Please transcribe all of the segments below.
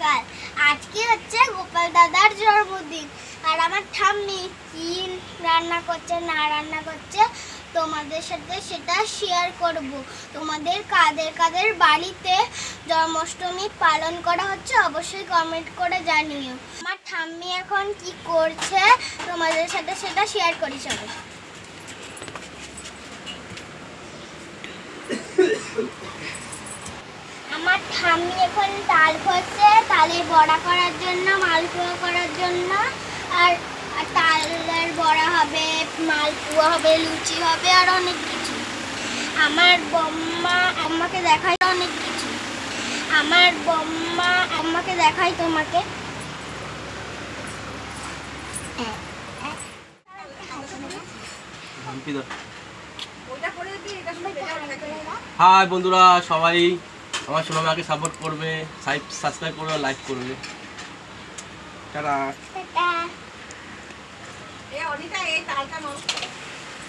সকাল। আজকে হচ্ছে গোপাল দাদার জন্মদিন আর আমার ঠাম্মি কি রান্না করছে না রান্না করছে তোমাদের সাথে সেটা শেয়ার করব। তোমাদের কাদের কাদের বাড়িতে জন্মাষ্টমী পালন করা হচ্ছে অবশ্যই কমেন্ট করে জানিও। আমার ঠাম্মি এখন কি করছে তোমাদের সাথে সেটা শেয়ার করি সবাই। আমার ঠাম্মি এখন তাল করছে, তালের বড়া করার জন্য, মালপোয়া করার জন্য। আর তালের বড়া হবে, মালপোয়া হবে, লুচি হবে আর অনেক কিছু। আমার বম্মা আমাকে দেখাই অনেক কিছু। আমার বম্মা আমাকে দেখাই তোমাকে। হাই বন্ধুরা, সবাই আমার সোনামাকে সাপোর্ট করবে, সাবস্ক্রাইব করবে, লাইক করবে। টাটা।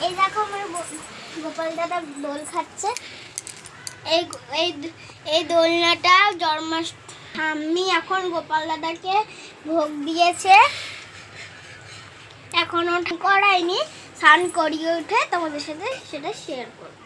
এই দেখো আমার গোপাল দাদা দোল খাচ্ছে। এই দোলনাটা জন্মাষ্টমী এখন গোপাল দাদাকে ভোগ দিয়েছে, এখনো করায়নি। স্নান করিয়ে উঠে তোমাদের সাথে সেটা শেয়ার করব।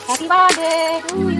Happy birthday to you.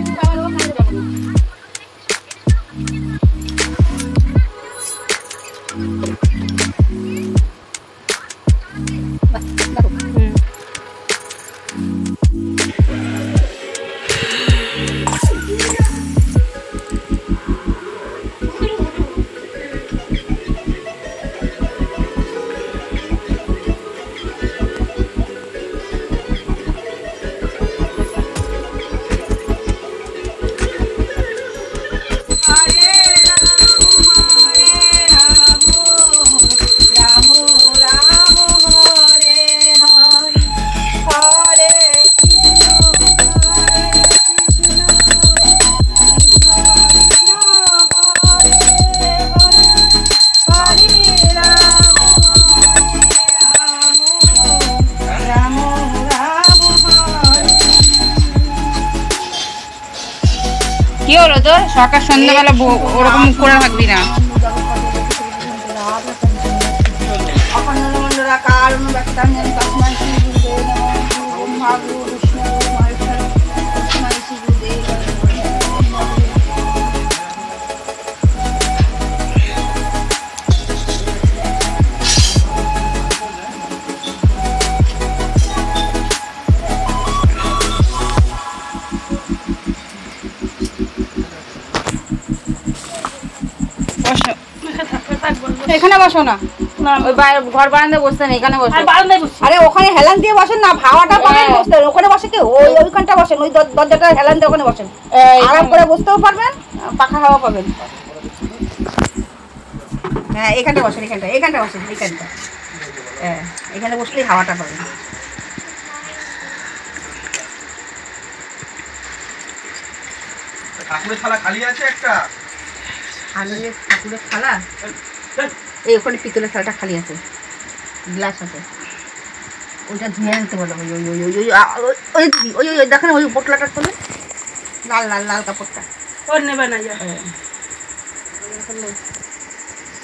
কি হলো তোর? সকাল সন্ধ্যাবেলা ওরকম মুখ করে থাকবি না। বসো এখানে বসো না, ওই ঘর বারান্দায় বসতে নেই, এখানে বসো। আরে ওখানে হেলান দিয়ে বসেন না, হাওয়াটা পাবেন বসতে। ওখানে বসে কি ওইখানটা বসেন, ওই দরজাটা হেলান দিয়ে ওখানে বসেন, আরাম করে বসতেও পারবেন, পাখা হাওয়া পাবেন। হ্যাঁ এখানটা বসেন, এখানটা বসেন, এইখানটা। হ্যাঁ এখানে বসলেই হাওয়াটা পাবেন। ঠাকুরের থালা খালি আছে একটা। ঠাকুরের থালা এই ওখানে পিতলের থালাটা খালি আছে, গ্লাস আছে, ওইটা ধুয়ে আনতে বলো। ওই ওই ওই ওই ওই দিদি ওই ওই দেখেন ওই পোটলাটা করলে লাল লাল লাল কাপড়টা ওর নেবে না,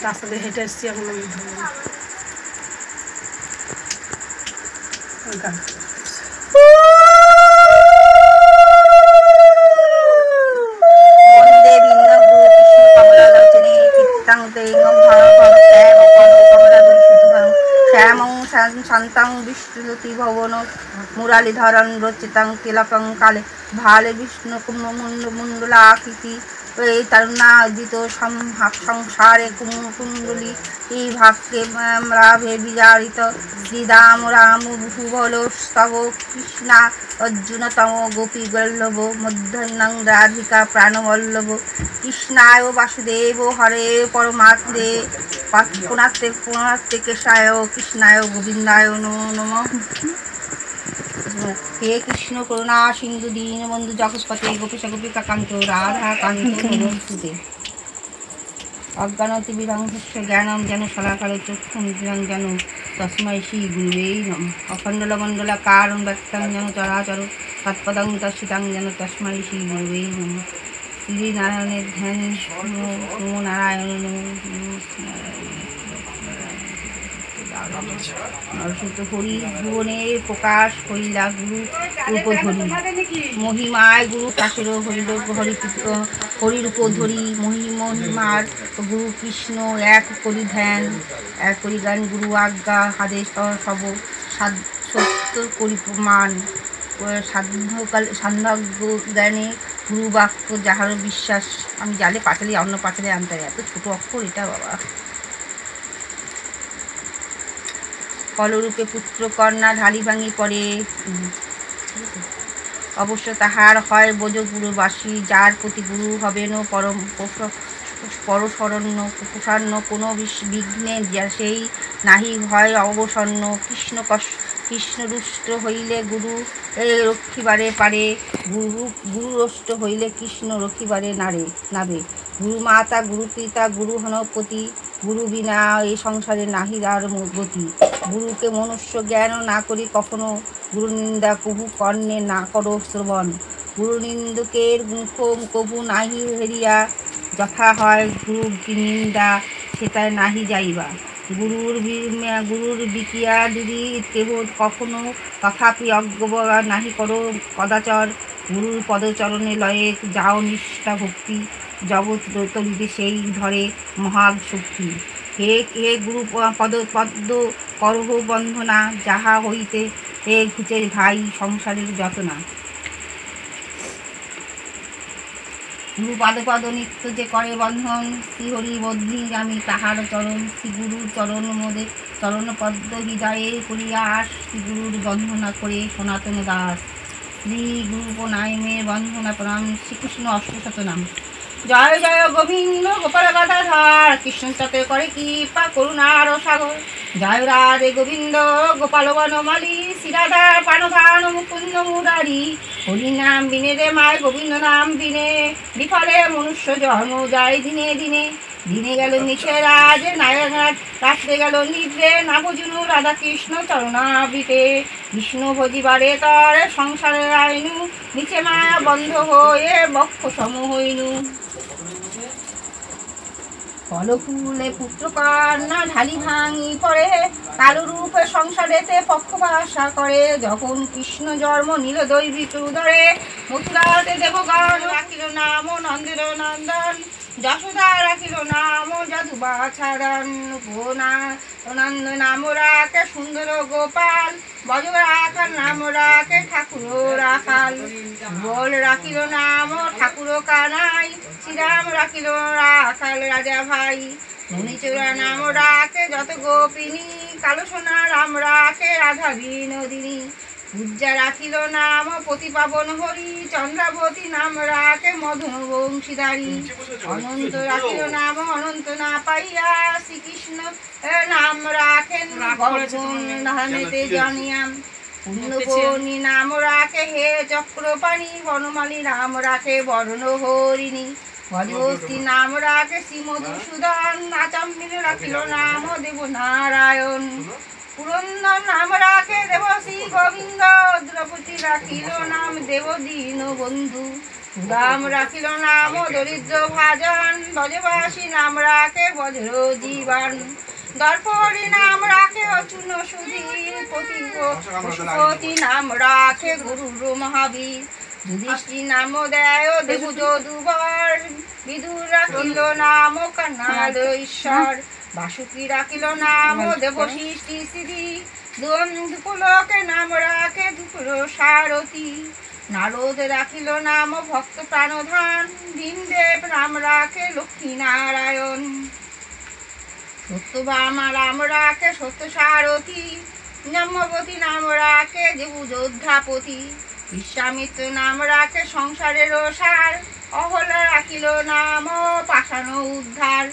রাস্তা দিয়ে হেঁটে এসছি এখন। শান্তাং বিষ্ণুতি ভবন মুরালীধরণ রচিতাং তিলকং কালে ভালে বিষ্ণু মুন্ডলাকৃতি এই তরুণাদিত সংসারে কুণ্ডলী এই ভাগ্যে রাভে বিজারিত শ্রীরাম রাম ভুবল স্তব কৃষ্ণা অর্জুনতম গোপী বল্লভ মধ্যাহ্নং রাধিকা প্রাণবল্লভ কৃষ্ণায় বাসুদেব হরে পরমাত্মে পুনাত্তে পুনাত্তে কেশায় কৃষ্ণায় গোবিন্দায় নমঃ। হে কৃষ্ণ করুণা সিন্ধু দীনবন্ধু জগৎপতে গোপীশ গোপিকা কান্ত রাধা কান্ত নমস্তুতে। অজ্ঞানতি বিরংহস্য জ্ঞানম যেন শলাকালে চক্ষুমিদ্রং যেন তস্मै শ্রী গুরুবে নমঃ। অখণ্ডলমণ্ডলাকারং ব্যক্তং যেন চরাচর তৎপদং দর্শিতাং যেন তস্मै শ্রী গুরুবে নমঃ। শ্রীনারায়ণের ধ্যান নমো নারায়ণ নরসুত হরি ভুবনের প্রকাশ হইলা গুরু রূপধরি মহিমায় গুরু কাশের হরিরূপ ধরি মহিমার গুরু কৃষ্ণ এক করি ধ্যান এক করি জ্ঞান গুরু আজ্ঞা আদেশ সব সত্য করি প্রমাণ সান্ধ্য জ্ঞানে গুরু বাক্য যাহার বিশ্বাস। আমি জালে পাঁচালি অন্য পাঁচালি আনতে এত ছোট অক্ষর এটা বাবা। ফলরূপে পুত্র কন্যা ঢালি ভাঙি পড়ে অবশ্য তাহার হয় বোঝ গুরুবাসী যার প্রতি গুরু হবেন পরম পরশরণ্য প্রসন্ন কোনো বিঘ্নে সেই নাহি হয় অবসন্ন। কৃষ্ণরুষ্ট হইলে গুরু রক্ষিবারে পারে গুরু রষ্ট হইলে কৃষ্ণ রক্ষিবারে নাবে। গুরু মাতা গুরু পিতা গুরু হনপতি গুরু বিনা এই সংসারে নাহি আর গতি। গুরুকে মনুষ্য জ্ঞান না করি কখনো গুরু নিন্দা কভু কর্ণে না করো শ্রবণ। গুরু নিন্দুকের মুখ কভু নাহি হেরিয়া যথা হয় গুরু নিন্দা সেটায় নাহি যাইবা। গুরুর বিকিয়া দিদি কেহ কখনো তথাপি অজ্ঞা নাহি করো কদাচর। গুরুর পদচরণে লয়ে যাও নিষ্ঠা ভক্তি জগৎ তলিতে সেই ধরে মহাগ শক্তি। হে গুরু পদ্ম করহ বন্ধনা যাহা হইতে হে ঘুচে ভাই সংসারের যতনা। গুরু পাদ নিত্য যে করে বন্ধন শ্রীহরি বদ্ধি আমি তাহার চরণ শ্রী গুরুর চরণ মোদে চরণ পদ্ম হৃদয়ে করিয়াস শ্রী গুরুর বন্ধনা করে সনাতন দাস। শ্রী গুরু প্রণামে বন্ধনা প্রণাম। শ্রীকৃষ্ণ অষ্টশত নাম। জয় জয় গোবিন্দ গোপাল গদাধর কৃষ্ণ চক্রে করে কৃপা করুণার সাগর। জয় রাধে গোবিন্দ গোপাল বনমালী শ্রীরাধা পানধান মুকুন্দ মুরারি। হরি নাম বিনে রে মায় গোবিন্দ নাম বিনে বিফলে মনুষ্য জন্ম যায় দিনে দিনে। দিনে গেল নিশে রাজ নারায়ণাথ রাত্রে গেল নিদ্রে না বুঝুনু রাধা কৃষ্ণ চরণাবৃতে। বিষ্ণু ভজিবারে তর সংসারের আইনু নিচে মায়া বন্ধ হয়ে বক্ষ সম হইনু। ফলফুলে পুত্র কন্যা ঢালি ভাঙি পড়ে কালো রূপে সংসারেতে পক্ষপাশা করে। যখন কৃষ্ণ জন্ম নিল দৈবিক উদরে মথুরাতে দেবগণ রাখিল নাম নন্দের নন্দন। যশোদা রাখিল নাম জাদু বাছারান নন্দ নাম রাখে সুন্দর গোপাল বজ রাখার নাম রাখে ঠাকুর রাখাল বল রাখিল নাম ঠাকুর কানাই শ্রীরাম রাখিল রাখাল রাজা ভাই মণিচূড়া নাম রাখে যত গোপিনী কালো সোনা রাম রাখে রাধা বিনোদিনী পূজা রাখিল নাম প্রতিপাবন হরি চন্দ্রাবতী নাম রাখে মধুন বংশীধারী অনন্ত রাখিল নাম অনন্ত না পাইয়া শ্রীকৃষ্ণ নাম রাখেন ধানেতে জানিয়াম পুণ্যপর্ণী নাম রাখে হে চক্রপাণী বনমালী নাম রাখে বর্ণ হরিণী ভজবস্তি নাম রাখে শ্রী মধুসূদন আচম্বিল রাখিল নাম দেব নারায়ণ পুরন্দর নাম রাখে দেবশ্রী গোবিন্দ দ্রৌপদী রাখিল নাম দেব দীন বন্ধু রাম রাখিল নাম দরিদ্র ভাজন ব্রজবাসী নাম রাখে বজ্র জীবন দর্পহরি নাম রাখে অচূর্ণ সুধীর পতি নাম রাখে গুরুর মহাবীর যুধিষ্ঠির নাম দেয় দেবু যদুবর বিদুর রাখিল নাম কান্নাদ ঈশ্বর বাসুকি রাখিল নাম দেবশিষ্টি শ্রী দুপুলকে নাম রাখে দুপুর সারথী নারদ রাখিল নাম ভক্ত প্রাণধান ভীমদেব নাম রাখে লক্ষ্মী নারায়ণ সত্যভামা নাম রাখে সত্য সারথী ব্রহ্মবতী নাম রাখে দেবু যোদ্ধাপতি বিশ্বামিত্র নাম রাখে সংসারের সার অহল্যা রাখিল নাম পাষাণ উদ্ধার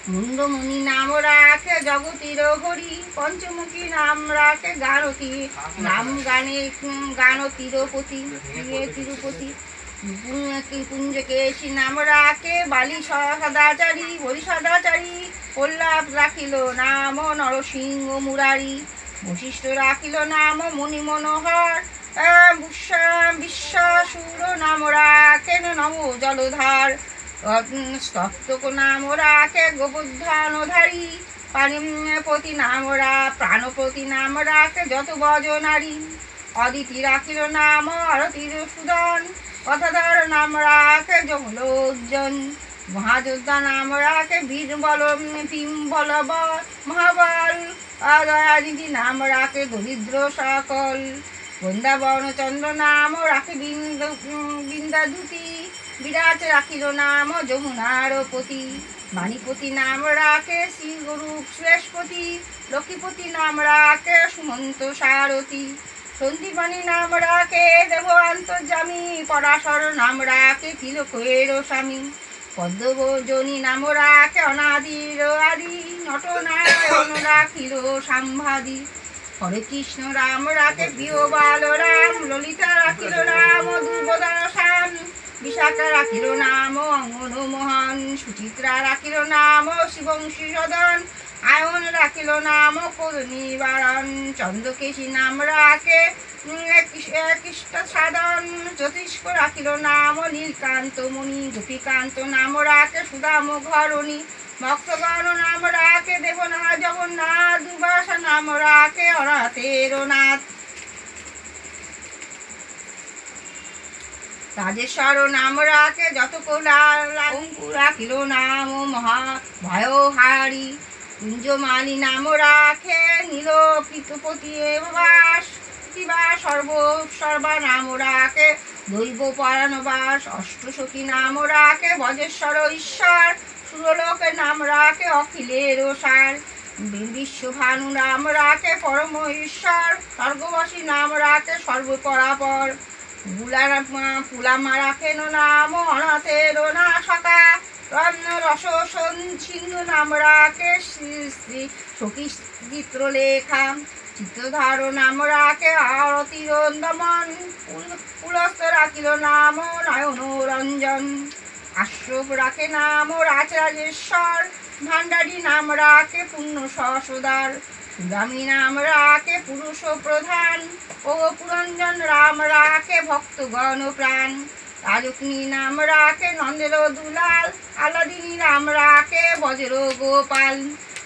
মুন্ডমণি নাম রাখে জগতীর হরি পঞ্চমুখী নাম রাখে গানতী নাম গান তিরুপতি কুঞ্জকেশী নাম রাখে বালি সদাচারী বলি সদাচারী কল্লাভ রাখিল নাম নরসিংহ মুরারি বশিষ্ঠ রাখিল নাম মণি মনোহর বিশ্বাসুর নাম রাখেন নম জলধার স্তপ্তক নাম রাখে গোবর্ধনধারী পানিপতি নাম প্রাণপতি নাম রাখে যত বজনারী অদিতি রাখিল নাম আরতির সুদন কথাধর নাম রাখে জমলোজ্জন মহাযোদ্ধা নাম রাখে বীর বল ভীম বলব মহাবল দয়ানিধি নাম রাখে দরিদ্র সকল বৃন্দাবন চন্দ্র নাম রাখে বৃন্দাধুতি বিরাজ রাখিল নাম যমুনার পতি মানিপতি নাম রাখে শ্রী গুরু শ্রেষ্ঠপতি লক্ষ্মীপতি নাম রাখে সুমন্ত সারথী সন্দীপাণী নাম রাখে দেব অন্তর্যামী পরাশর নাম রাখে তিলকের স্বামী পদ্মভোজনী নাম রাখে অনাদির আদি নটনারায়ণ রাখিল সাম্ভাদি হরে কৃষ্ণ রাম রাখে প্রিয় বালরাম ললিতা রাখিল নাম দুর্বোধন শ্যাম বিশাখা রাখিল নাম অঙ্গন মোহন সুচিত্রা রাখিল নাম শিবংশী সদন আয়ন রাখিল নাম করুণীবারণ চন্দ্রকেশী নাম রাখে কৃষ্ণ সাধন জ্যোতিষ্ক রাখিল নাম নীলকান্ত মুনি গোপীকান্ত নাম রাখে সুদাম ঘরণী ভক্তগণ নাম রাখে দেবনাথ জগন্নাথ দুর্বাসা নাম রাখে অনাথের নাথ রাজেশ্বর নাম রাখে যত অঙ্কুর রাখিল নাম মহা ভয়হারী কুঞ্জমালী নাম রাখে নীল পিতপতি বাস সর্বা নাম রাখে দৈব পরাণবাস অষ্টসখী নাম রাখে বজেশ্বর ঈশ্বর সুরলোকের নাম রাখে অখিলের সার বিশ্বভানু নাম রাখে পরম ঈশ্বর স্বর্গবাসী নাম রাখে সর্বপরাপর পুলামা রাখেন নাম অনাথের না সকা রস সিন্ধু নাম রাখে শ্রী সখী চিত্রলেখা চিত্রধার নাম রাখে আরতির দমন পুলস্ত রাখিল নাম নয়ন রঞ্জন আশ্রব রাখে নাম রাজরাজেশ্বর ভান্ডারী নাম রাখে পুণ্য সসদার সুদামী নাম রাখে পুরুষ প্রধান ও পুরঞ্জন রাম রাখে ভক্তগণ প্রাণ রাজকনী নাম রাখে নন্দের দুলাল আলাদিনী নাম রাখে বজ্র গোপাল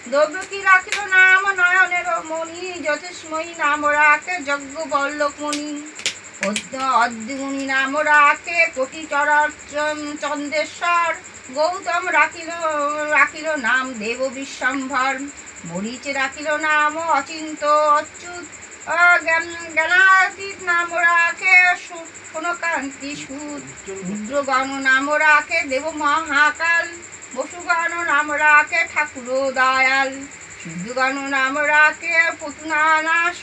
দ্রব্যকী রাখিল নাম নয়নের মণি জ্যোতিষ্ময়ী নাম রাখে যজ্ঞ বল্লভমণি অদ্যগুণী নাম রাখে কোটি চন্দ্রেশ্বর গৌতম রাখিল নাম দেব বিশ্বম্ভর, মরিচ রাখিল নাম অচিন্ত অচ্যুত, জ্ঞানাতীত নাম রাখে সোনকান্তি সুত, রুদ্রগণ নাম রাখে দেব মহাকাল, বসুগণ নাম রাখে ঠাকুর দয়াল, সিদ্ধগণ নাম রাখে পতুনানাশ,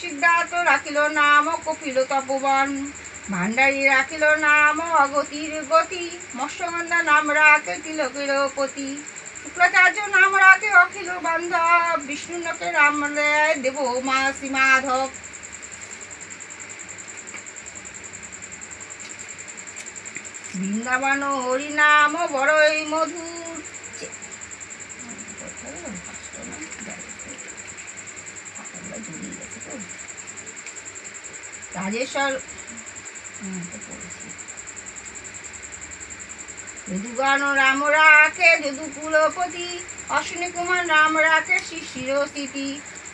সিদ্ধার্থ রাখিল নাম কপিল তপবন, ভাণ্ডারী রাখিল নাম অগতির গতি, মৎস্যগন্ধা নাম রাখে তিলকের পতি, শুক্রাচার্য নাম রাখে অখিল বান্ধব, বিষ্ণুকে নাম দেয় দেব মাসি মাধব। বৃন্দাবন হরি নাম বড়ই মধুর, রাজেশ্বর যদুগণ রাম রাখে যদু কুলপতি, অশ্বিনী কুমার নাম রাখে শিশির স্থিতি,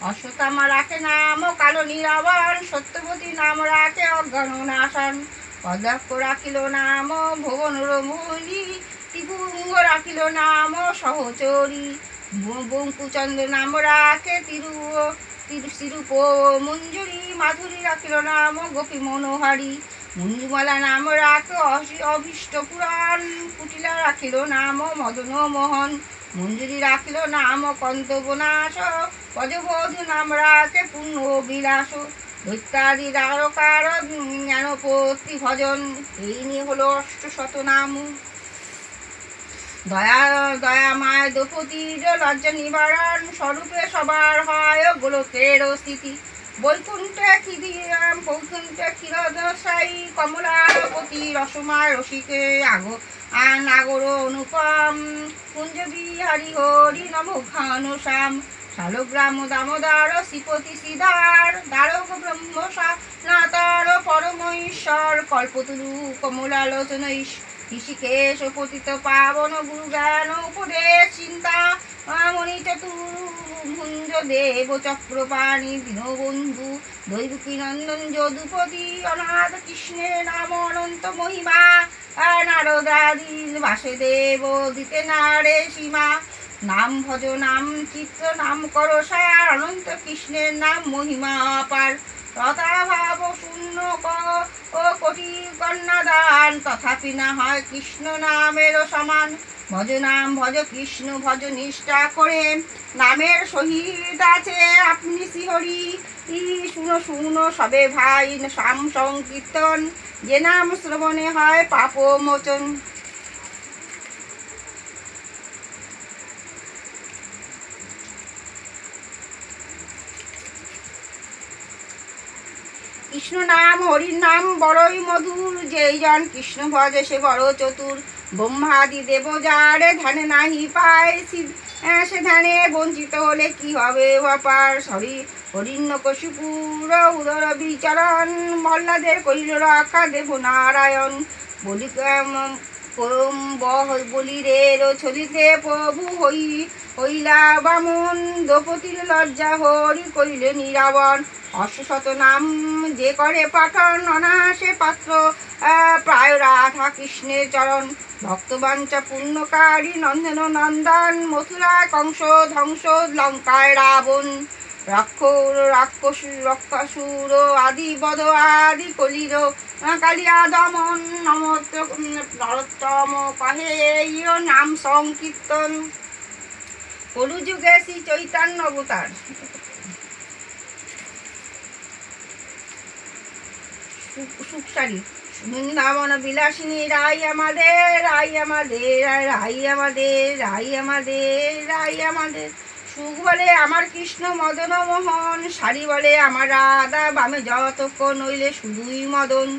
অশ্বত্থামা রাখে নাম কালো নিরাবণ, সত্যবতী নাম রাখে অজ্ঞান নাশন, পদাক্ষ রাখিল নাম ভুবন রমণী, ত্রিভুঙ্গ রাখিল নাম সহচরী, বঙ্কুচন্দ্র নাম রাখে তিরুপ মঞ্জুরি, মাধুরী রাখিল নাম গোপী মনোহারী, মঞ্জুমালা নাম রাখে অভীষ্ট পুরাণ, কুটিলা রাখিল নাম মদন মোহন, মঞ্জুরি রাখিল নাম কন্তবনাশ, ব্রজবধূ নাম রাখে পুণ্য বিলাস, দৈত্যাদি দ্বারকার জ্ঞানপতি ভজন। এই নিয়ে হলো ৮০০ নাম। দয়াময় দ্রৌপদীর লজ্জা নিবারণ স্বরূপে সবার হয় গোলকের স্থিতি, বৈকুণ্ঠে ক্ষীরদশায়ী কমলাপতি, রসময় রসিকে নাগর অনুপম, কুঞ্জ বিহারি হরি নম ঘন শ্যাম, শালগ্রাম দামোদর শ্রীপতি শ্রীধার, দ্বারক ব্রহ্ম নাতার পরমেশ্বর, কল্পতরু কমলালোচন ঋষিকেশ পতিত পাবন, গুরু জ্ঞান উপদেশ চিন্তা মণি চতুর্ভুঞ্জ দেব চক্রপাণি, দীনবন্ধু দৈবকী নন্দন যদুপতি, অনাথ কৃষ্ণের নাম অনন্ত মহিমা, নারদাদি বাসুদেব দিতে নারে সীমা, নাম ভজ নাম চিত্র নাম কর সার, অনন্ত কৃষ্ণের নাম মহিমা অপার, তথাভাব শূন্য কোটি কন্যাদান, তথাপি না হয় কৃষ্ণ নামেরও সমান, ভজ নাম ভজ কৃষ্ণ ভজ নিষ্ঠা করে, নামের সহিত আছে আপনি শ্রীহরি, শুনো শুনো সবে ভাই নাম সংকীর্তন, যে নাম শ্রবণে হয় পাপ মোচন। কৃষ্ণ নাম হরির নাম বড়ই মধুর, যেই জন কৃষ্ণ ভজে সে বড় চতুর, ব্রহ্মাদি দেব যারে ধ্যানে নাহি পায়, সে ধ্যানে বঞ্চিত হলে কি হবে ব্যাপার, হরিণ্য কশিপুর উদর বিচরণ, মল্লাদের করিল রক্ষা দেব নারায়ণ, বলিরের ছলিতে প্রভু হইলা বামন, দ্রৌপদীর লজ্জা হরি করিলে নিরাবণ, ৮০০ নাম যে করে পাঠন, অনায়াসে পাত্র প্রায় রাধা কৃষ্ণের চরণ, ভক্তবাঞ্ছা পূর্ণকারী নন্দন নন্দন, মথুরায় কংস ধ্বংস লঙ্কায় রাবণ, রাক্ষসুর আদি বধ আদি কলির কালিয়া দমন, নরোত্তম কহে নাম সংকীর্তন, কলিযুগে শ্রী চৈতন্য অবতার। সুখসারী বৃন্দাবন বিলাসিনী, রাই আমাদের রাই আমাদের রাই আমাদের রাই আমাদের রাই আমাদের, সুখ বলে আমার কৃষ্ণ মদন মোহন, শাড়ি বলে আমার রাধা বামে যতক্ষণ নইলে শুধুই মদন,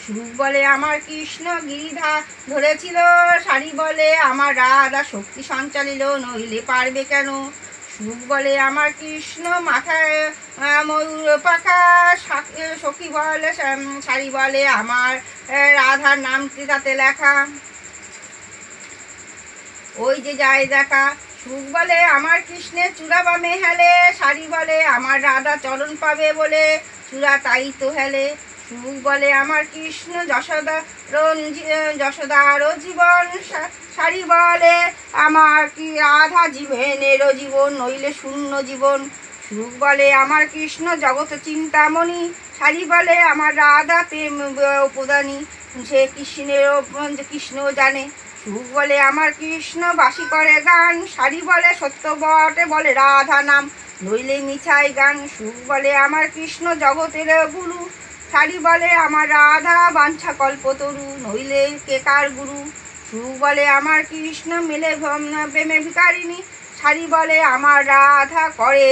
সুখ বলে আমার কৃষ্ণ গিরিধা ধরেছিল, শাড়ি বলে আমার রাধা শক্তি সঞ্চালিল নইলে পারবে কেন, সুখ বলে আমার কৃষ্ণ মাথায় ময়ূর পাখা, সখী বলে শাড়ি বলে আমার রাধার নামটি তাতে লেখা, ওই যে যায় দেখা, সুখ বলে আমার কৃষ্ণের চূড়া বামে হেলে, শাড়ি বলে আমার রাধা চরণ পাবে বলে চূড়া তাই তো হেলে, সুখ বলে আমার কৃষ্ণ যশোদারও জীবন, সারি বলে আমার কি রাধা জীবনেরও জীবন, নইলে শূন্য জীবন। সুখ বলে আমার কৃষ্ণ জগৎ চিন্তামণি, সারি বলে আমার রাধা প্রেম প্রদানী, সে কৃষ্ণ জানে। সুখ বলে আমার কৃষ্ণ বাসি করে গান, সারি বলে সত্য বটে বলে রাধা নাম, নইলে মিছাই গান। সুখ বলে আমার কৃষ্ণ জগতের গুরু, সারি বলে আমার রাধা বাঞ্ছা কল্পতরু, নইলে কে কার গুরু। সুখ বলে আমার কৃষ্ণ মেলে প্রেমে ভিকারিণী, সারি বলে আমার রাধা করে।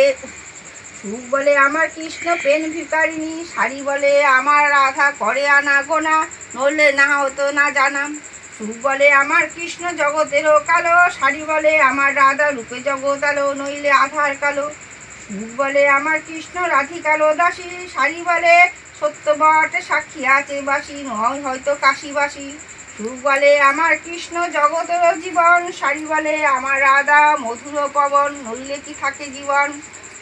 সুখ বলে আমার কৃষ্ণ প্রেম ভিকারিণী, সারি বলে আমার রাধা করে আনা গোনা, নইলে না হতো না জানাম। সুখ বলে আমার কৃষ্ণ জগতেরও কালো, সারি বলে আমার রাধা রূপে জগৎ আলো, নইলে আধার কালো। সুখ বলে আমার কৃষ্ণ রাধিকালো দাসী, সারি বলে সত্য বটে সাক্ষী আছে বাসি, নয় হয়তো কাশিবাসী। সুখ বলে আমার কৃষ্ণ জগতের জীবন, সারি বলে আমার রাধা মধুর পবন, নইলে কি থাকে জীবন।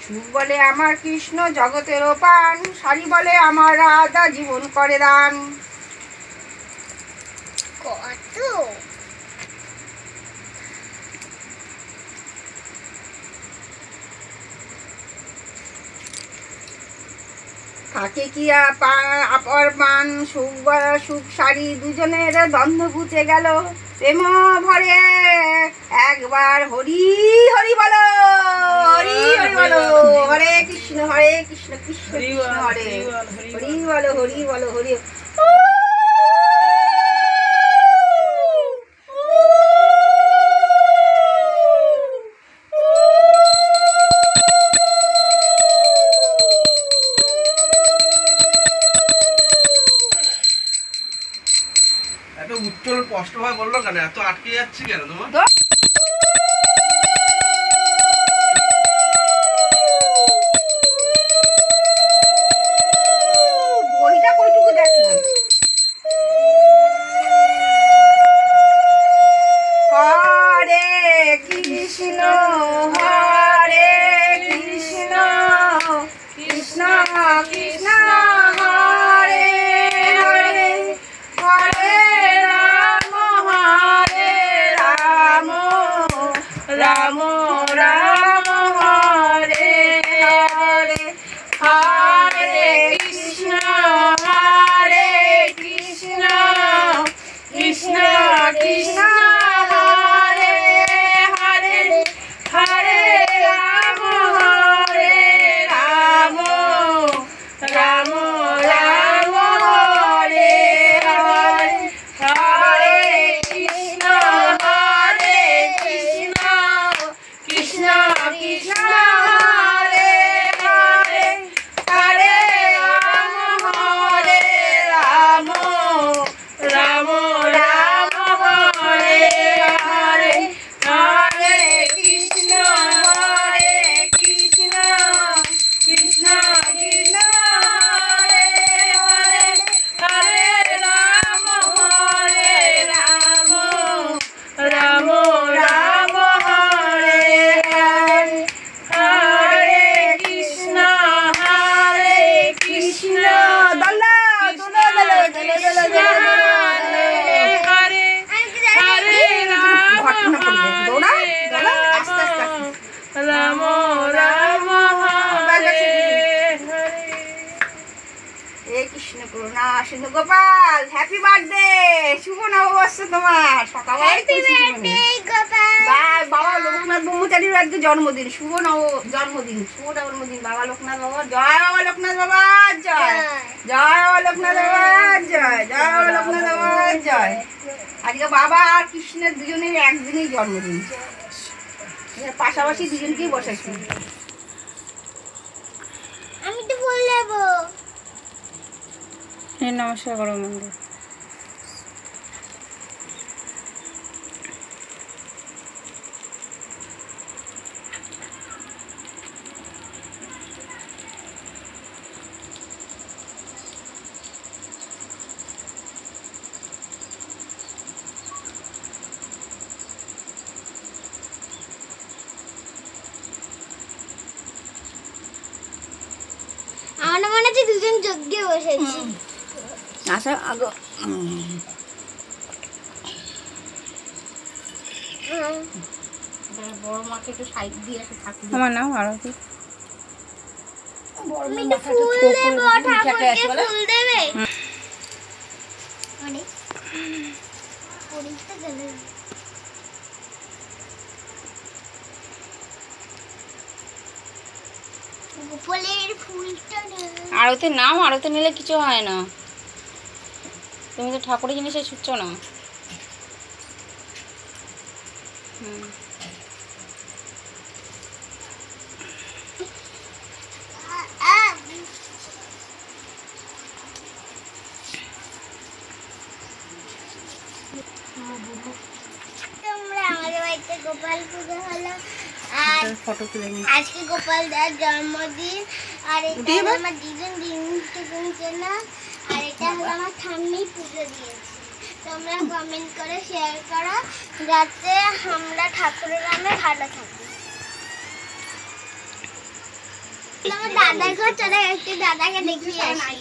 সুখ বলে আমার কৃষ্ণ জগতেরও পান, সারি বলে আমার রাধা জীবন করে দান। কত থাকে কি আপর মান, সুখ সারি দুজনের দ্বন্দ্ব ঘুচে গেল, প্রেম ভরে একবার হরি হরি বলো, হরি হরি বলো, হরে কৃষ্ণ কৃষ্ণ কৃষ্ণ হরে হরি বলো, হরি বলো, হরি। এত উচ্চল স্পষ্ট ভাবে বললো কেন? এত আটকে যাচ্ছে কেন তোমার? বইটা কইটুকু দেখলাম। হরে কৃষ্ণ হরে কৃষ্ণ কৃষ্ণ কৃষ্ণ হরে হরে, হরে রাম রাম রাম হরে হরে, হরে কৃষ্ণ কৃষ্ণ কৃষ্ণ হরে হরে, হরে রাম রাম রাম হরে হরে, হরে কৃষ্ণ কৃষ্ণ কৃষ্ণ কৃষ্ণ হরে হরে, হরে রাম রাম রাম হরে হরে, হরে কৃষ্ণ কৃষ্ণ কৃষ্ণ কৃষ্ণ হরে হরে, হরে রাম রাম রাম হরে হরে, হরে কৃষ্ণ কৃষ্ণ দলা দলা দলা দলা দলা দলা হরে হরে রাম রাম রাম হরে হরে। হে কৃষ্ণ করুণা সিন্ধু গোপাল, হ্যাপি বার্থডে, শুভ নববর্ষ তোমার। বাবা লোকনাথ ব্রহ্মচারীর আজকে জন্মদিন, শুভ জন্মদিন বাবা লোকনাথ বাবা। জয় বাবা লোকনাথ বাবা জয়, জয় বাবা লোকনাথ বাবা জয়, জয় বাবা লোকনাথ বাবা জয়। আজকে বাবা আর কৃষ্ণের দুজনের একদিনই জন্মদিন, পাশাপাশি দুজনকেই বসাইছি। আমি তো ফুল দেবো। নমস্কার করো মন্দির। আমার মনে হচ্ছে দুজন যজ্ঞে বসেছি। আচ্ছা আগে বড় মাকে একটু সাইড দিয়ে একটু ঠাকুর আমার নাম আরতি তুমি তো ফুল দেবো, ঠাকুরকে ফুল দেবে। অনেক পরীক্ষা গেলে গোপালের ফুলটা নেবে। আরতি নাম, আরতি নিলে কিছু হয় না, তুমি তো ঠাকুরের জিনিসে ছুটছ না। তোমরা আমাদের বাড়িতে গোপাল পুজো হলো, আর ফটো তুলে নিই। আজকে গোপাল দার জন্মদিন, আর এটা হলো আমার দিদুন না, আর এটা হলো আমার ঠাম্মি পুজো দিয়েছে। তোমরা কমেন্ট করে শেয়ার করো যাতে আমরা ঠাকুরের নামে ভালো থাকি। আমার দাদার ঘর চলে গেছে, দাদাকে দেখিয়ে আসি।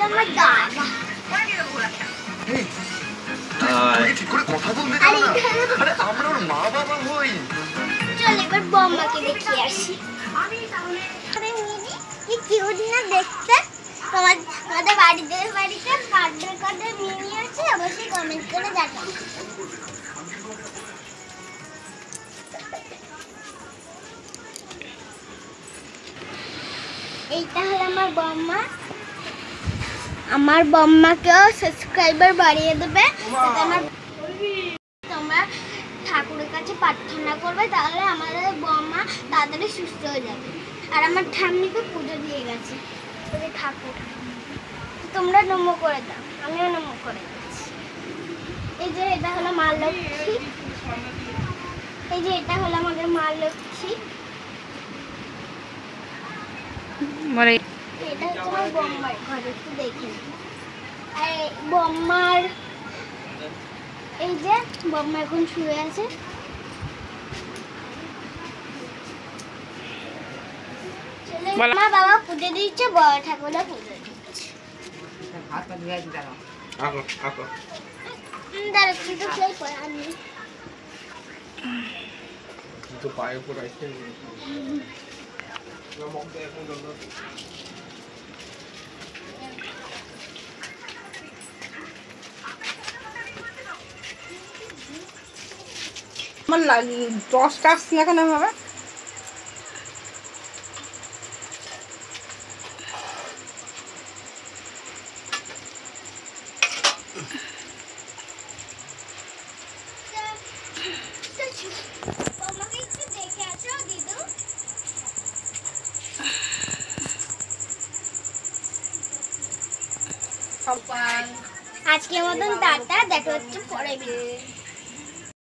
আমার দাদা ঠিক করে কথা বলতে আর জানো না? এখানে আরে আমরা ওর মা বাবা হই। চল এবার বম্মাকে দেখিয়ে আসি। কি কিউট না দেখতে। তোমাদের বাড়িতে কাদের মিনি আছে, অবশ্যই কমেন্ট করে জানাও। এইটা হলো আমার বম্মা। আমার বম্মাকেও সাবস্ক্রাইবার বাড়িয়ে দেবে, যাতে আমার তোমরা ঠাকুরের কাছে প্রার্থনা করবে, তাহলে আমাদের বম্মা তাড়াতাড়ি সুস্থ হয়ে যাবে। আর আমার ঠাম্মিকে পুজো দিয়ে গেছে ওই ঠাকুর, তোমরা নমো করে দাও, আমিও নমো করে দিচ্ছি। এই যে এটা হলো মা লক্ষ্মী, এই যে এটা হলো আমাদের মা লক্ষ্মী, এটা হচ্ছে আমার বম্মার ঘর, একটু দেখে নিন। আর বম্মার এই যে বম্মা এখন শুয়ে আছে। মা বাবা পুজো দিচ্ছে, বড় ঠাকুরও পুজো দিচ্ছে। আঁকো আঁকো। দাঁড়া কিন্তু সেই পরে আমি তো পায়ের উপর রাখতে এখন আমার দশটা আসছে না কেন হবে। আমাকে একটু দেখে আসো দিদু। আজকের মতন টাটা, দেখা হচ্ছে পরে ভিডিও।